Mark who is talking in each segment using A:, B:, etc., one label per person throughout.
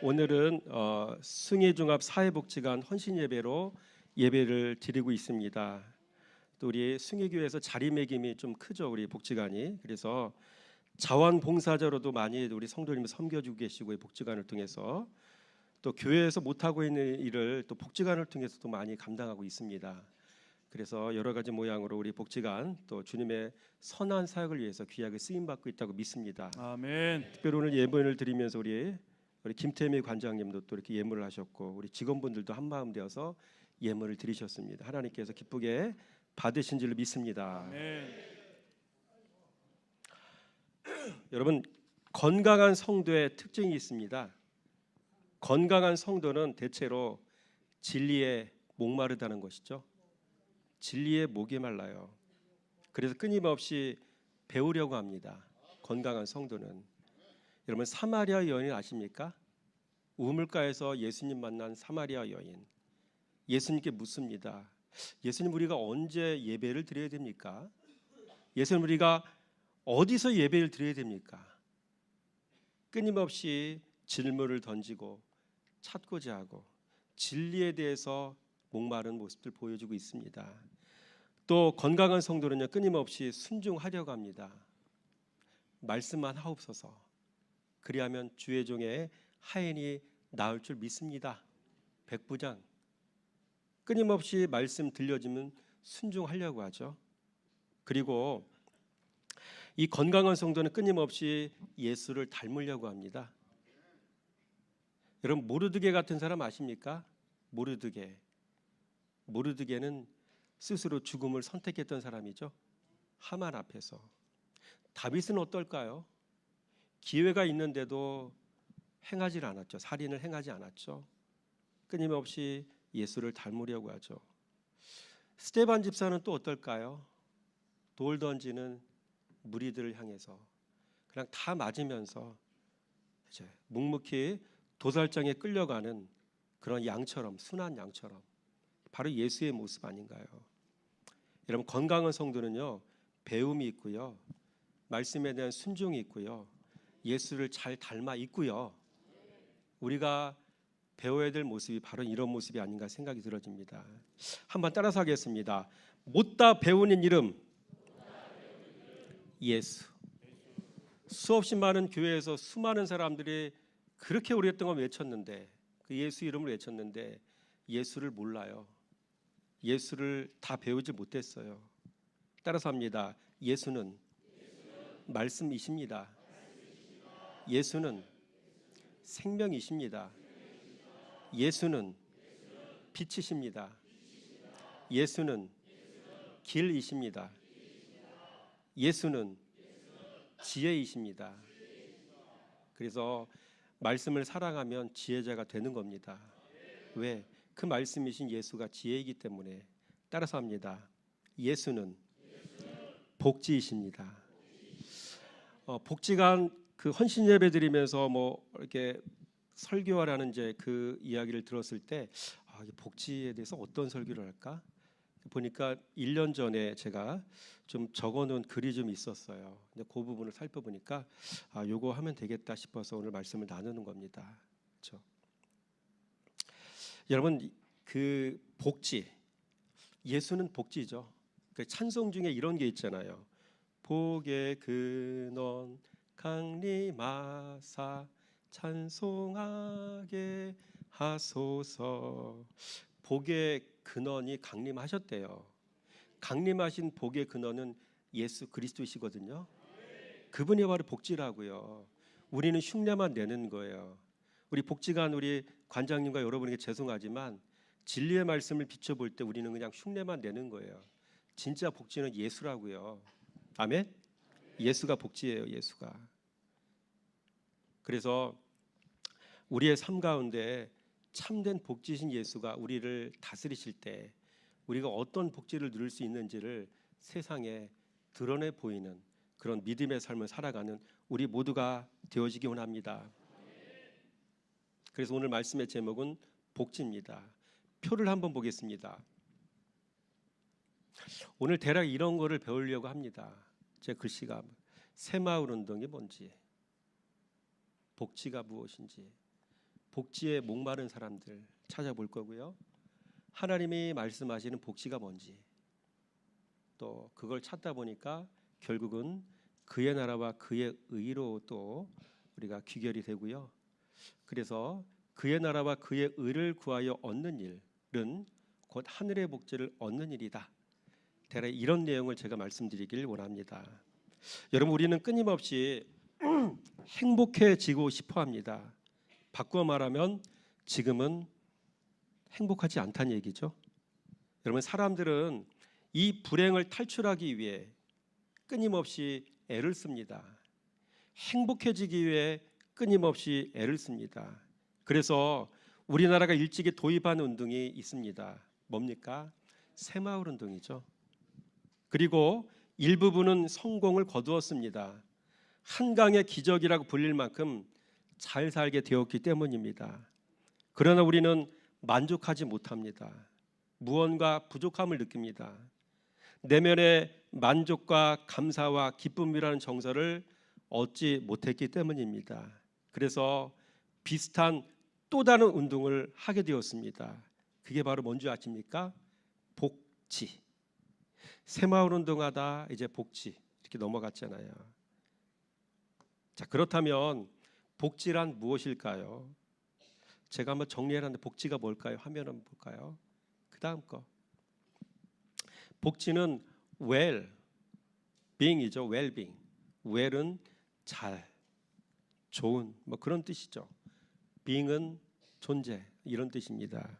A: 오늘은 승혜종합 사회복지관 헌신예배로 예배를 드리고 있습니다. 또 우리 승혜교회에서 자리매김이 좀 크죠, 우리 복지관이. 그래서 자원봉사자로도 많이 우리 성도님을 섬겨주고 계시고, 이 복지관을 통해서 또 교회에서 못하고 있는 일을 또 복지관을 통해서도 많이 감당하고 있습니다. 그래서 여러 가지 모양으로 우리 복지관 또 주님의 선한 사역을 위해서 귀하게 쓰임받고 있다고 믿습니다.
B: 아멘.
A: 특별히 오늘 예물을 드리면서 우리 김태미 관장님도 또 이렇게 예물을 하셨고, 우리 직원분들도 한 마음 되어서 예물을 드리셨습니다. 하나님께서 기쁘게 받으신 줄로 믿습니다.
B: 아멘.
A: 여러분, 건강한 성도의 특징이 있습니다. 건강한 성도는 대체로 진리에 목마르다는 것이죠. 진리에 목이 말라요. 그래서 끊임없이 배우려고 합니다. 건강한 성도는. 여러분, 사마리아 여인 아십니까? 우물가에서 예수님 만난 사마리아 여인. 예수님께 묻습니다. 예수님, 우리가 언제 예배를 드려야 됩니까? 예수님, 우리가 어디서 예배를 드려야 됩니까? 끊임없이 질문을 던지고 찾고자 하고 진리에 대해서 목마른 모습들 보여주고 있습니다. 또 건강한 성도는요, 끊임없이 순종하려고 합니다. 말씀만 하옵소서. 그리하면 주의 종의 하인이 나을 줄 믿습니다. 백부장. 끊임없이 말씀 들려지면 순종하려고 하죠. 그리고 이 건강한 성도는 끊임없이 예수를 닮으려고 합니다. 여러분, 모르드게 같은 사람 아십니까? 모르드게는 스스로 죽음을 선택했던 사람이죠. 하만 앞에서. 다윗은 어떨까요? 기회가 있는데도 행하지 않았죠. 살인을 행하지 않았죠. 끊임없이 예수를 닮으려고 하죠. 스데반 집사는 또 어떨까요? 돌 던지는 무리들을 향해서 그냥 다 맞으면서 이제 묵묵히 도살장에 끌려가는 그런 양처럼, 순한 양처럼, 바로 예수의 모습 아닌가요? 여러분, 건강한 성도는요, 배움이 있고요, 말씀에 대한 순종이 있고요, 예수를 잘 닮아 있고요, 우리가 배워야 될 모습이 바로 이런 모습이 아닌가 생각이 들어집니다. 한번 따라서 하겠습니다. 못다 배우는 이름 예수. 수없이 많은 교회에서 수많은 사람들이 그렇게 오랫동안 외쳤는데, 그 예수 이름을 외쳤는데 예수를 몰라요. 예수를 다 배우지 못했어요. 따라서 합니다. 예수는 말씀이십니다. 예수는 생명이십니다. 예수는 빛이십니다. 예수는 길이십니다. 예수는 지혜이십니다. 그래서 말씀을 사랑하면 지혜자가 되는 겁니다. 왜? 그 말씀이신 예수가 지혜이기 때문에. 따라서 합니다. 예수는 복지이십니다. 복지관 그 헌신 예배 드리면서 뭐 이렇게 설교하라는 이제 그 이야기를 들었을 때 복지에 대해서 어떤 설교를 할까? 보니까 1년 전에 제가 좀 적어놓은 글이 좀 있었어요. 근데 그 부분을 살펴보니까 요거 하면 되겠다 싶어서 오늘 말씀을 나누는 겁니다. 그렇죠? 여러분, 그 복지, 예수는 복지죠. 그 찬송 중에 이런 게 있잖아요. 복의 근원 강림하사 찬송하게 하소서. 복의 근원이 강림하셨대요. 강림하신 복의 근원은 예수 그리스도이시거든요. 그분이 바로 복지라고요. 우리는 흉내만 내는 거예요. 우리 복지관 우리 관장님과 여러분에게 죄송하지만 진리의 말씀을 비춰볼 때 우리는 그냥 흉내만 내는 거예요. 진짜 복지는 예수라고요. 아멘? 예수가 복지예요. 예수가. 그래서 우리의 삶 가운데 참된 복지신 예수가 우리를 다스리실 때 우리가 어떤 복지를 누릴 수 있는지를 세상에 드러내 보이는 그런 믿음의 삶을 살아가는 우리 모두가 되어지기 원합니다. 그래서 오늘 말씀의 제목은 복지입니다. 표를 한번 보겠습니다. 오늘 대략 이런 거를 배우려고 합니다. 제 글씨가 새마을 운동이 뭔지, 복지가 무엇인지, 복지에 목마른 사람들 찾아볼 거고요. 하나님이 말씀하시는 복지가 뭔지 또 그걸 찾다 보니까 결국은 그의 나라와 그의 의로 또 우리가 귀결이 되고요. 그래서 그의 나라와 그의 의를 구하여 얻는 일은 곧 하늘의 복지를 얻는 일이다. 대략 이런 내용을 제가 말씀드리길 원합니다. 여러분, 우리는 끊임없이 행복해지고 싶어합니다. 바꾸어 말하면 지금은 행복하지 않다는 얘기죠. 여러분, 사람들은 이 불행을 탈출하기 위해 끊임없이 애를 씁니다. 행복해지기 위해 끊임없이 애를 씁니다. 그래서 우리나라가 일찍이 도입한 운동이 있습니다. 뭡니까? 새마을 운동이죠. 그리고 일부분은 성공을 거두었습니다. 한강의 기적이라고 불릴 만큼 잘 살게 되었기 때문입니다. 그러나 우리는 만족하지 못합니다. 무언가 부족함을 느낍니다. 내면의 만족과 감사와 기쁨이라는 정서를 얻지 못했기 때문입니다. 그래서 비슷한 또 다른 운동을 하게 되었습니다. 그게 바로 뭔지 아십니까? 복지. 새마을 운동하다 이제 복지 이렇게 넘어갔잖아요. 자, 그렇다면 복지란 무엇일까요? 제가 한번 정리해놨는데 복지가 뭘까요? 화면 한번 볼까요? 그 다음 거. 복지는 well, being이죠. well-being. well은 잘, 좋은 뭐 그런 뜻이죠. being은 존재 이런 뜻입니다.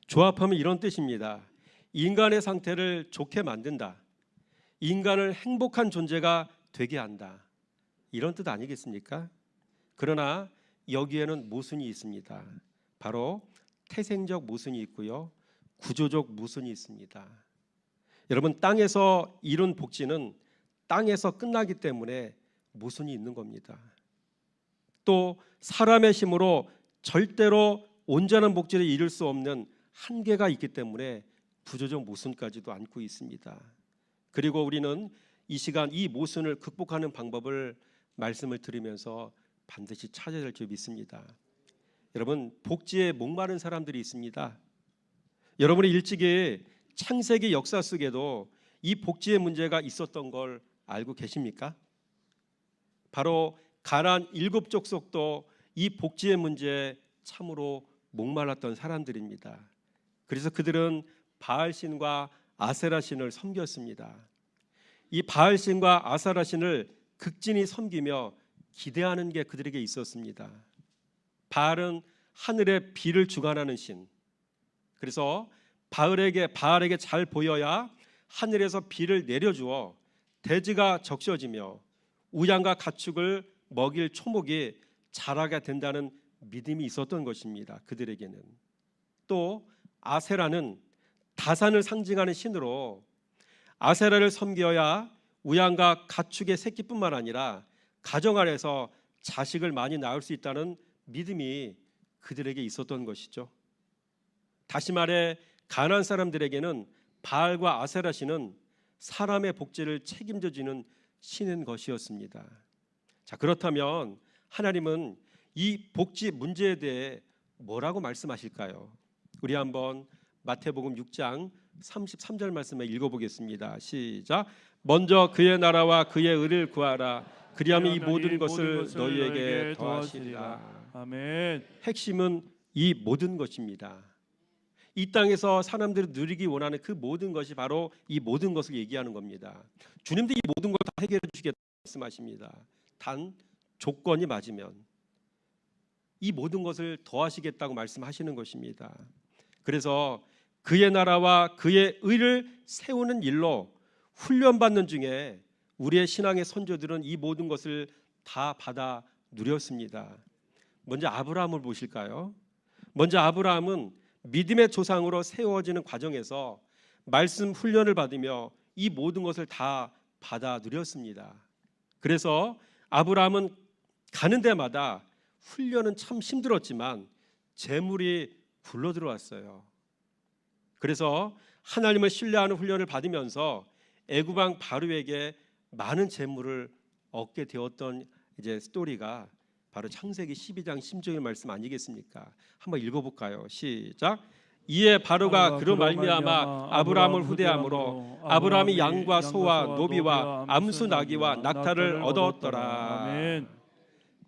A: 조합하면 이런 뜻입니다. 인간의 상태를 좋게 만든다. 인간을 행복한 존재가 되게 한다. 이런 뜻 아니겠습니까? 그러나 여기에는 모순이 있습니다. 바로 태생적 모순이 있고요. 구조적 모순이 있습니다. 여러분, 땅에서 이룬 복지는 땅에서 끝나기 때문에 모순이 있는 겁니다. 또 사람의 힘으로 절대로 온전한 복지를 이룰 수 없는 한계가 있기 때문에 구조적 모순까지도 안고 있습니다. 그리고 우리는 이 시간 이 모순을 극복하는 방법을 말씀을 들으면서 반드시 찾아야 될 줄 믿습니다. 여러분, 복지에 목마른 사람들이 있습니다. 여러분이 일찍이 창세기 역사 속에도 이 복지의 문제가 있었던 걸 알고 계십니까? 바로 가나안 7 족속도 이 복지의 문제에 참으로 목말랐던 사람들입니다. 그래서 그들은 바알신과 아세라신을 섬겼습니다. 이 바알신과 아세라신을 극진히 섬기며 기대하는 게 그들에게 있었습니다. 바알은 하늘의 비를 주관하는 신. 그래서 바알에게 잘 보여야 하늘에서 비를 내려주어 대지가 적셔지며 우양과 가축을 먹일 초목이 자라게 된다는 믿음이 있었던 것입니다. 그들에게는. 또 아세라는 다산을 상징하는 신으로 아세라를 섬겨야 우양과 가축의 새끼뿐만 아니라 가정 안에서 자식을 많이 낳을 수 있다는 믿음이 그들에게 있었던 것이죠. 다시 말해 가나안 사람들에게는 바알과 아세라 신은 사람의 복지를 책임져 주는 신인 것이었습니다. 자, 그렇다면 하나님은 이 복지 문제에 대해 뭐라고 말씀하실까요? 우리 한번 마태복음 6장 33절 말씀을 읽어보겠습니다. 시작. 먼저 그의 나라와 그의 의를 구하라. 그리하면 이 모든 것을 너희에게 더하시리라.
B: 아멘.
A: 핵심은 이 모든 것입니다. 이 땅에서 사람들이 누리기 원하는 그 모든 것이 바로 이 모든 것을 얘기하는 겁니다. 주님도 이 모든 걸 다 해결해 주시겠다고 말씀하십니다. 단 조건이 맞으면 이 모든 것을 더하시겠다고 말씀하시는 것입니다. 그래서 그의 나라와 그의 의를 세우는 일로 훈련받는 중에 우리의 신앙의 선조들은 이 모든 것을 다 받아 누렸습니다. 먼저 아브라함을 보실까요? 먼저 아브라함은 믿음의 조상으로 세워지는 과정에서 말씀 훈련을 받으며 이 모든 것을 다 받아 누렸습니다. 그래서 아브라함은 가는 데마다 훈련은 참 힘들었지만 재물이 굴러 들어왔어요. 그래서 하나님을 신뢰하는 훈련을 받으면서 애굽 왕 바로에게 많은 재물을 얻게 되었던 이제 스토리가 바로 창세기 12장 16절 말씀 아니겠습니까? 한번 읽어볼까요? 시작. 이에 바로가 그로 말미암아 아브라함을 후대함으로 아브라함이 양과 소와 노비와 암수 나귀와 낙타를 얻었더라.
B: 아멘.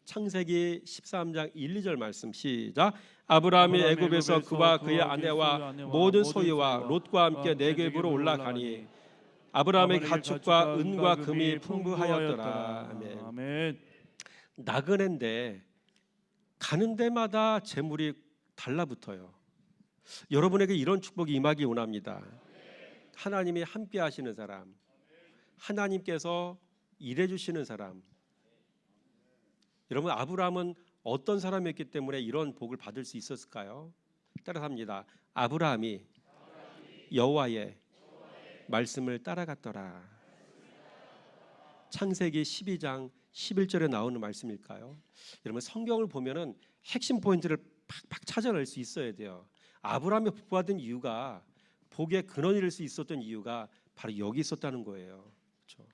A: 창세기 13장 1, 2절 말씀 시작. 아브라함이 애굽에서 그와 그의 아내와 모든 소유와 롯과 함께 네겝으로 올라가니 아브라함의 가축과 은과 금이 풍부하였더라. 아멘.
B: 아멘.
A: 나그네인데 가는 데마다 재물이 달라붙어요. 여러분에게 이런 축복이 임하기 원합니다. 하나님이 함께 하시는 사람, 하나님께서 일해 주시는 사람. 여러분, 아브라함은 어떤 사람이었기 때문에 이런 복을 받을 수 있었을까요? 따라서 합니다. 아브라함이 여호와의 말씀을 따라갔더라. 창세기 12장 11절에 나오는 말씀일까요? 여러분, 성경을 보면은 핵심 포인트를 팍팍 찾아낼 수 있어야 돼요. 아브라함이 복받은 이유가, 복의 근원일 수 있었던 이유가 바로 여기 있었다는 거예요. 그렇죠?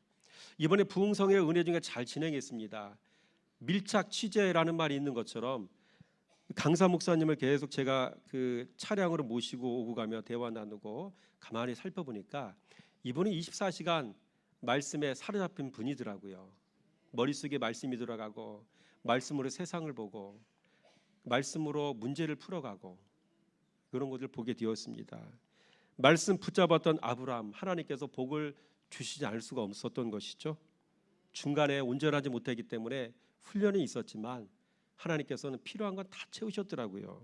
A: 이번에 부흥성의 은혜 중에 잘 진행했습니다. 밀착 취재라는 말이 있는 것처럼 강사 목사님을 계속 제가 그 차량으로 모시고 오고 가며 대화 나누고 가만히 살펴보니까 이분이 24시간 말씀에 사로잡힌 분이더라고요. 머릿속에 말씀이 들어가고 말씀으로 세상을 보고 말씀으로 문제를 풀어가고 그런 것을 보게 되었습니다. 말씀 붙잡았던 아브라함, 하나님께서 복을 주시지 않을 수가 없었던 것이죠. 중간에 온전하지 못했기 때문에 훈련이 있었지만 하나님께서는 필요한 건 다 채우셨더라고요.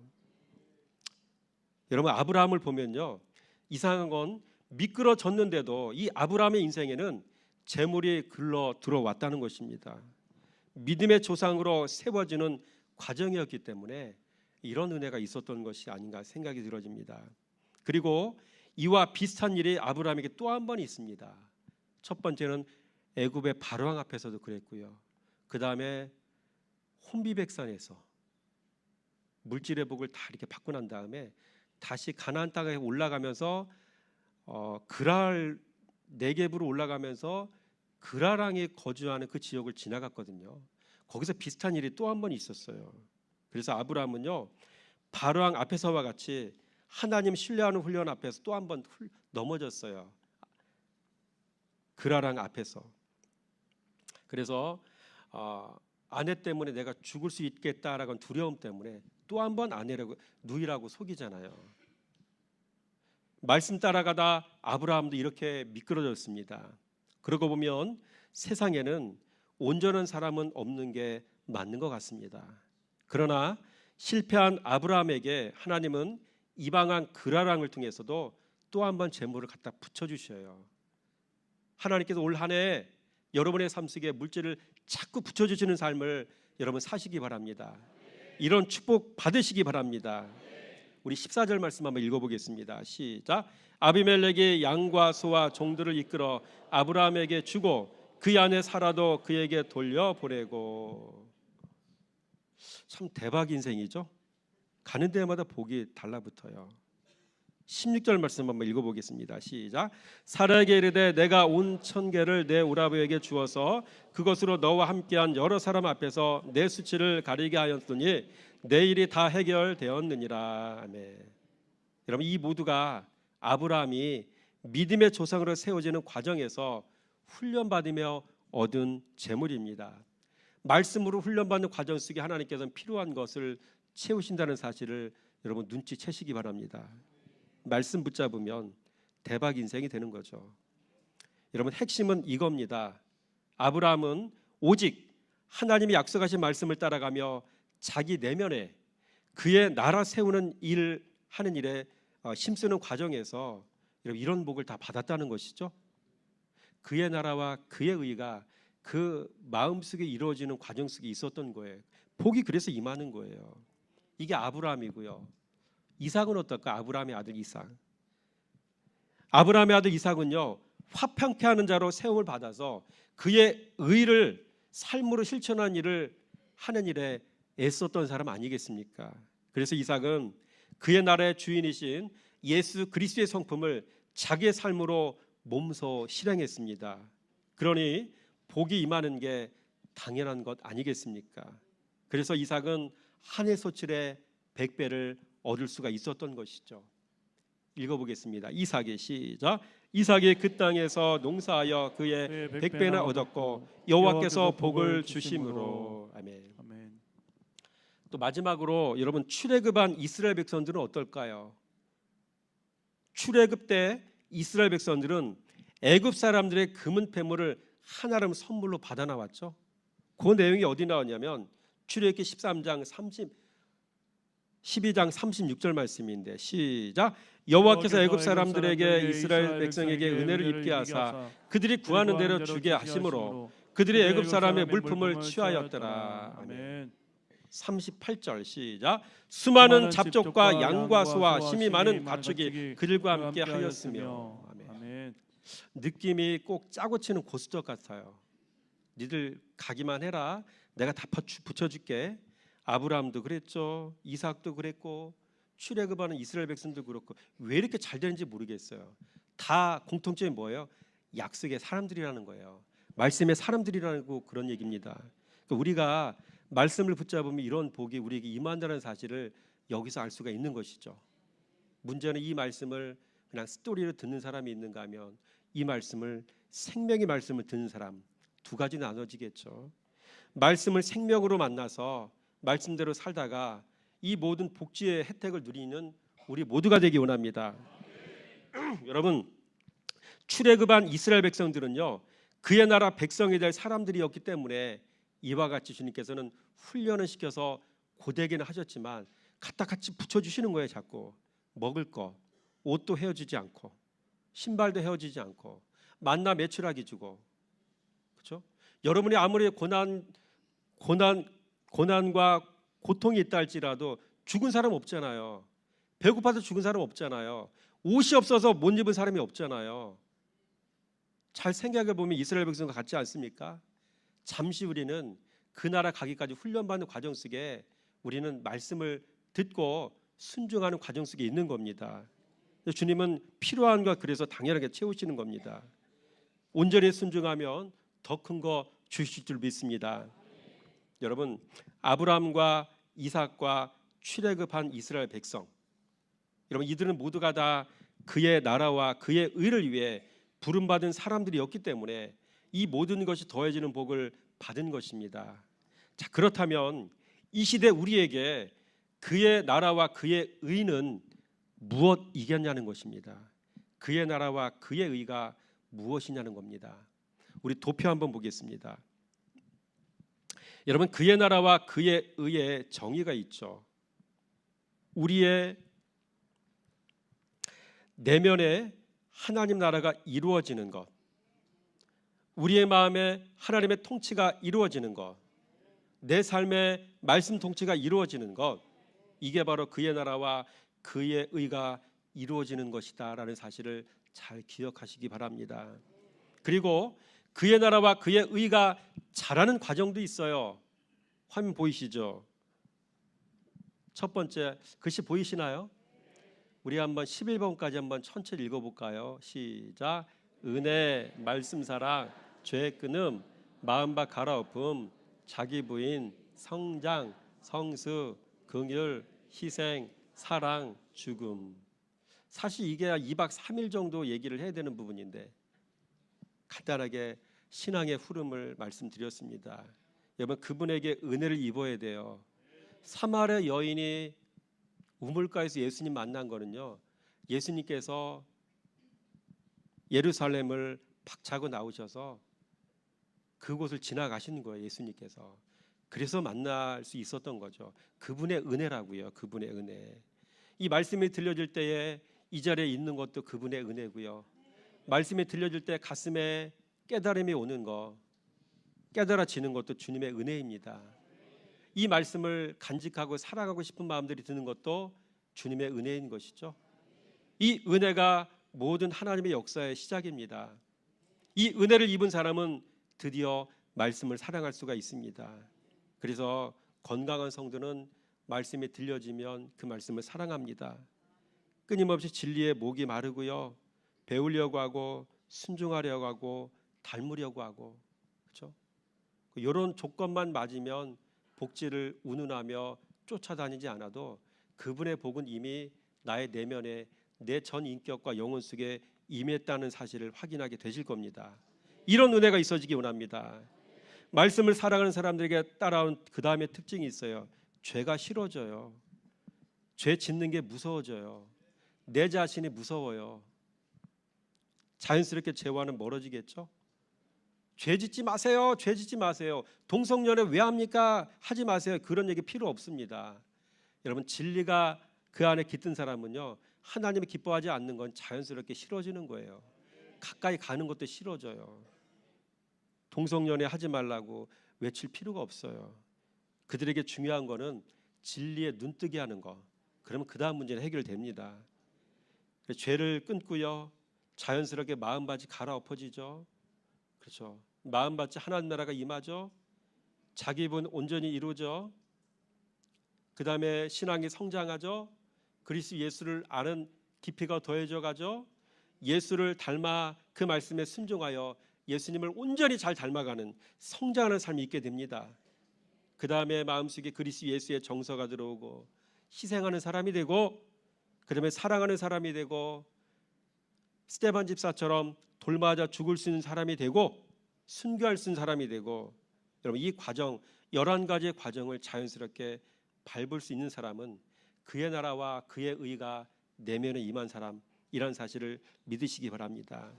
A: 여러분, 아브라함을 보면요, 이상한 건 미끄러졌는데도 이 아브라함의 인생에는 재물이 글러 들어왔다는 것입니다. 믿음의 조상으로 세워지는 과정이었기 때문에 이런 은혜가 있었던 것이 아닌가 생각이 들어집니다. 그리고 이와 비슷한 일이 아브라함에게 또 한 번 있습니다. 첫 번째는 애굽의 바로왕 앞에서도 그랬고요. 그 다음에 혼비백산에서 물질의 복을 다 이렇게 받고 난 다음에 다시 가나안 땅에 올라가면서 그랄 네겝으로 올라가면서 그라랑이 거주하는 그 지역을 지나갔거든요. 거기서 비슷한 일이 또 한 번 있었어요. 그래서 아브라함은요, 바로왕 앞에서와 같이 하나님 신뢰하는 훈련 앞에서 또 한 번 넘어졌어요. 그라랑 앞에서. 그래서 아내 때문에 내가 죽을 수 있겠다라는 두려움 때문에 또 한 번 아내라고 누이라고 속이잖아요. 말씀 따라가다 아브라함도 이렇게 미끄러졌습니다. 그러고 보면 세상에는 온전한 사람은 없는 게 맞는 것 같습니다. 그러나 실패한 아브라함에게 하나님은 이방한 그라랑을 통해서도 또 한 번 재물을 갖다 붙여주셔요. 하나님께서 올 한 해 여러분의 삶 속에 물질을 자꾸 붙여주시는 삶을 여러분 사시기 바랍니다. 이런 축복 받으시기 바랍니다. 우리 14절 말씀 한번 읽어보겠습니다. 시작. 아비멜렉이 양과 소와 종들을 이끌어 아브라함에게 주고 그 안에 살아도 그에게 돌려보내고. 참 대박 인생이죠. 가는 데마다 복이 달라붙어요. 16절 말씀 한번 읽어보겠습니다. 시작. 사라에게 이르되 내가 온 천개를 내 오라버에게 주어서 그것으로 너와 함께한 여러 사람 앞에서 내 수치를 가리게 하였더니 내 일이 다 해결되었느니라. 아멘. 여러분, 이 모두가 아브라함이 믿음의 조상으로 세워지는 과정에서 훈련받으며 얻은 재물입니다. 말씀으로 훈련받는 과정 속에 하나님께서는 필요한 것을 채우신다는 사실을 여러분 눈치채시기 바랍니다. 말씀 붙잡으면 대박 인생이 되는 거죠. 여러분, 핵심은 이겁니다. 아브라함은 오직 하나님이 약속하신 말씀을 따라가며 자기 내면에 그의 나라 세우는 일 하는 일에 힘쓰는 과정에서 이런 복을 다 받았다는 것이죠. 그의 나라와 그의 의가 그 마음속에 이루어지는 과정 속에 있었던 거예요. 복이 그래서 임하는 거예요. 이게 아브라함이고요. 이삭은 어떨까? 아브라함의 아들 이삭. 아브라함의 아들 이삭은요, 화평케 하는 자로 세움을 받아서 그의 의를 삶으로 실천한 일을 하는 일에 애썼던 사람 아니겠습니까? 그래서 이삭은 그의 나라의 주인이신 예수 그리스도의 성품을 자기의 삶으로 몸소 실행했습니다. 그러니 복이 임하는 게 당연한 것 아니겠습니까? 그래서 이삭은 한 해 소출의 100배를 얻을 수가 있었던 것이죠. 읽어보겠습니다. 이삭의 시작. 이삭이 그 땅에서 농사하여 그의 100배나 얻었고 여호와께서 복을 주심으로. 아멘.
B: 아멘.
A: 또 마지막으로 여러분, 출애굽한 이스라엘 백성들은 어떨까요? 출애굽 때 이스라엘 백성들은 애굽 사람들의 금은 패물을 하나름 선물로 받아 나왔죠. 그 내용이 어디 나오냐면 출애굽기 13장 12장 36절 말씀인데 시작. 여호와께서 애굽 사람들에게 이스라엘 백성에게 은혜를 입게 하사 그들이 구하는 대로 주게 하심으로 그들이 애굽 사람의 물품을 취하였더라. 아멘. 38절 시작. 수많은 잡족과 양과 소와 힘이 많은 가축이 그들과 함께 하였으며. 아멘. 느낌이 꼭 짜고 치는 고스톱 같아요. 니들 가기만 해라, 내가 다 붙여줄게. 아브라함도 그랬죠. 이삭도 그랬고 출애굽하는 이스라엘 백성도 그렇고. 왜 이렇게 잘 되는지 모르겠어요. 다 공통점이 뭐예요? 약속의 사람들이라는 거예요. 말씀의 사람들이라는 그런 얘기입니다. 그러니까 우리가 말씀을 붙잡으면 이런 복이 우리에게 임한다는 사실을 여기서 알 수가 있는 것이죠. 문제는 이 말씀을 그냥 스토리로 듣는 사람이 있는가 하면 이 말씀을, 생명의 말씀을 듣는 사람, 두 가지 나눠지겠죠. 말씀을 생명으로 만나서 말씀대로 살다가 이 모든 복지의 혜택을 누리는 우리 모두가 되기 원합니다. 여러분, 출애굽한 이스라엘 백성들은요, 그의 나라 백성이 될 사람들이었기 때문에 이와 같이 주님께서는 훈련을 시켜서 고되게는 하셨지만 갖다 같이 붙여주시는 거예요. 자꾸 먹을 거, 옷도 헤어지지 않고 신발도 헤어지지 않고 만나 매출하기 주고. 그렇죠? 여러분이 아무리 고난과 고통이 있다 할지라도 죽은 사람 없잖아요. 배고파서 죽은 사람 없잖아요. 옷이 없어서 못 입은 사람이 없잖아요. 잘 생각해 보면 이스라엘 백성과 같지 않습니까? 잠시 우리는 그 나라 가기까지 훈련받는 과정 속에 우리는 말씀을 듣고 순종하는 과정 속에 있는 겁니다. 주님은 필요한 것 그래서 당연하게 채우시는 겁니다. 온전히 순종하면 더 큰 거 주실 줄 믿습니다. 여러분, 아브라함과 이삭과 출애굽한 이스라엘 백성, 여러분 이들은 모두가 다 그의 나라와 그의 의를 위해 부름받은 사람들이었기 때문에 이 모든 것이 더해지는 복을 받은 것입니다. 자, 그렇다면 이 시대 우리에게 그의 나라와 그의 의는 무엇이겠냐는 것입니다. 그의 나라와 그의 의가 무엇이냐는 겁니다. 우리 도표 한번 보겠습니다. 여러분, 그의 나라와 그의 의에 정의가 있죠. 우리의 내면에 하나님 나라가 이루어지는 것, 우리의 마음에 하나님의 통치가 이루어지는 것, 내 삶의 말씀 통치가 이루어지는 것, 이게 바로 그의 나라와 그의 의가 이루어지는 것이다라는 사실을 잘 기억하시기 바랍니다. 그리고 그의 나라와 그의 의가 자라는 과정도 있어요. 화면 보이시죠? 첫 번째 글씨 보이시나요? 우리 한번 11번까지 한번 천천히 읽어볼까요? 시작. 은혜, 말씀, 사랑, 죄 끊음, 마음밭 갈아엎음, 자기 부인, 성장, 성수, 긍휼, 희생, 사랑, 죽음. 사실 이게 2박 3일 정도 얘기를 해야 되는 부분인데 간단하게 신앙의 흐름을 말씀드렸습니다. 여러분, 그분에게 은혜를 입어야 돼요. 사마리아 여인이 우물가에서 예수님 만난 거는요, 예수님께서 예루살렘을 박차고 나오셔서 그곳을 지나가시는 거예요. 예수님께서. 그래서 만날 수 있었던 거죠. 그분의 은혜라고요. 그분의 은혜. 이 말씀이 들려질 때에 이 자리에 있는 것도 그분의 은혜고요. 말씀이 들려질 때 가슴에 깨달음이 오는 거, 깨달아지는 것도 주님의 은혜입니다. 이 말씀을 간직하고 살아가고 싶은 마음들이 드는 것도 주님의 은혜인 것이죠. 이 은혜가 모든 하나님의 역사의 시작입니다. 이 은혜를 입은 사람은 드디어 말씀을 사랑할 수가 있습니다. 그래서 건강한 성도는 말씀이 들려지면 그 말씀을 사랑합니다. 끊임없이 진리에 목이 마르고요, 배우려고 하고 순종하려고 하고 닮으려고 하고, 그렇죠? 이런 조건만 맞으면 복지를 운운하며 쫓아다니지 않아도 그분의 복은 이미 나의 내면에 내 전 인격과 영혼 속에 임했다는 사실을 확인하게 되실 겁니다. 이런 은혜가 있어지기 원합니다. 말씀을 사랑하는 사람들에게 따라온 그 다음에 특징이 있어요. 죄가 싫어져요. 죄 짓는 게 무서워져요. 내 자신이 무서워요. 자연스럽게 죄와는 멀어지겠죠. 죄 짓지 마세요. 죄 짓지 마세요. 동성연애 왜 합니까? 하지 마세요. 그런 얘기 필요 없습니다. 여러분, 진리가 그 안에 깃든 사람은요, 하나님이 기뻐하지 않는 건 자연스럽게 싫어지는 거예요. 가까이 가는 것도 싫어져요. 동성연애 하지 말라고 외칠 필요가 없어요. 그들에게 중요한 거는 진리에 눈뜨게 하는 거. 그러면 그 다음 문제는 해결됩니다. 죄를 끊고요, 자연스럽게 마음밭이 갈아엎어지죠. 그렇죠. 마음밭이 하나님 나라가 임하죠. 자기 입은 온전히 이루죠. 그 다음에 신앙이 성장하죠. 그리스도 예수를 아는 깊이가 더해져 가죠. 예수를 닮아 그 말씀에 순종하여 예수님을 온전히 잘 닮아가는 성장하는 삶이 있게 됩니다. 그 다음에 마음속에 그리스도 예수의 정서가 들어오고 희생하는 사람이 되고, 그 다음에 사랑하는 사람이 되고, 스데반 집사처럼 돌맞아 죽을 수 있는 사람이 되고, 순교할 수 있는 사람이 되고. 여러분, 이 과정 11가지의 과정을 자연스럽게 밟을 수 있는 사람은 그의 나라와 그의 의가 내면에 임한 사람이라는 사실을 믿으시기 바랍니다.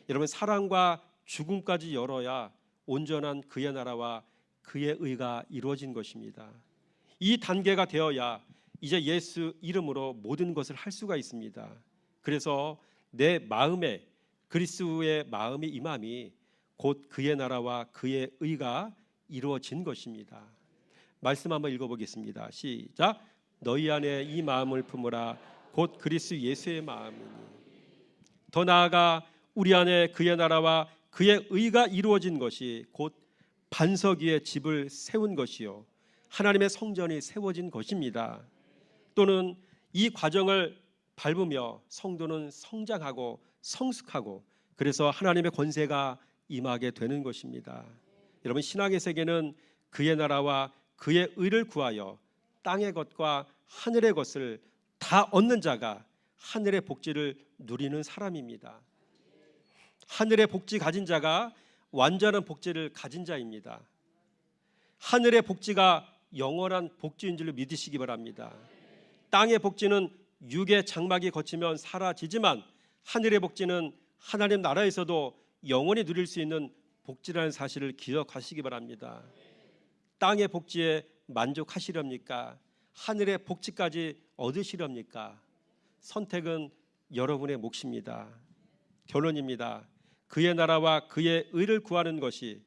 A: 여러분, 사랑과 죽음까지 열어야 온전한 그의 나라와 그의 의가 이루어진 것입니다. 이 단계가 되어야 이제 예수 이름으로 모든 것을 할 수가 있습니다. 그래서 내 마음에 그리스도의 마음이 임함이 곧 그의 나라와 그의 의가 이루어진 것입니다. 말씀 한번 읽어보겠습니다. 시작. 너희 안에 이 마음을 품으라. 곧 그리스도 예수의 마음이니. 더 나아가 우리 안에 그의 나라와 그의 의가 이루어진 것이 곧 반석 위에 집을 세운 것이요 하나님의 성전이 세워진 것입니다. 또는 이 과정을 밟으며 성도는 성장하고 성숙하고, 그래서 하나님의 권세가 임하게 되는 것입니다. 여러분, 신앙의 세계는 그의 나라와 그의 의를 구하여 땅의 것과 하늘의 것을 다 얻는 자가 하늘의 복지를 누리는 사람입니다. 하늘의 복지 가진 자가 완전한 복지를 가진 자입니다. 하늘의 복지가 영원한 복지인 줄로 믿으시기 바랍니다. 땅의 복지는 육의 장막이 거치면 사라지지만 하늘의 복지는 하나님 나라에서도 영원히 누릴 수 있는 복지라는 사실을 기억하시기 바랍니다. 땅의 복지에 만족하시렵니까? 하늘의 복지까지 얻으시렵니까? 선택은 여러분의 몫입니다. 결론입니다. 그의 나라와 그의 의를 구하는 것이,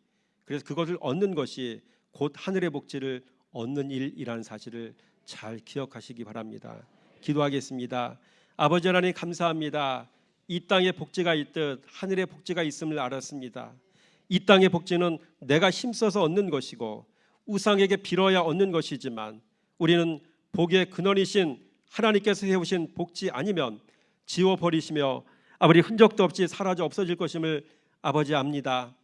A: 그래서 그것을 얻는 것이 곧 하늘의 복지를 얻는 일이라는 사실을 잘 기억하시기 바랍니다. 기도하겠습니다. 아버지 하나님, 감사합니다. 이 땅에 복지가 있듯 하늘의 복지가 있음을 알았습니다. 이 땅의 복지는 내가 힘써서 얻는 것이고 우상에게 빌어야 얻는 것이지만, 우리는 복의 근원이신 하나님께서 세우신 복지 아니면 지워버리시며 아버지 흔적도 없이 사라져 없어질 것임을 아버지 압니다.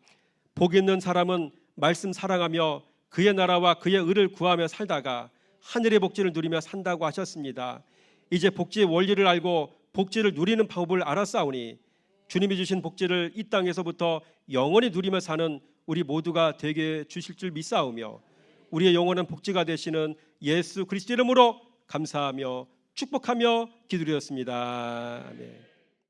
A: 복 있는 사람은 말씀 사랑하며 그의 나라와 그의 의를 구하며 살다가 하늘의 복지를 누리며 산다고 하셨습니다. 이제 복지의 원리를 알고 복지를 누리는 방법을 알았사오니 주님이 주신 복지를 이 땅에서부터 영원히 누리며 사는 우리 모두가 되게 주실 줄 믿사오며, 우리의 영원한 복지가 되시는 예수 그리스도 이름으로 감사하며 축복하며 기도드렸습니다. 아멘.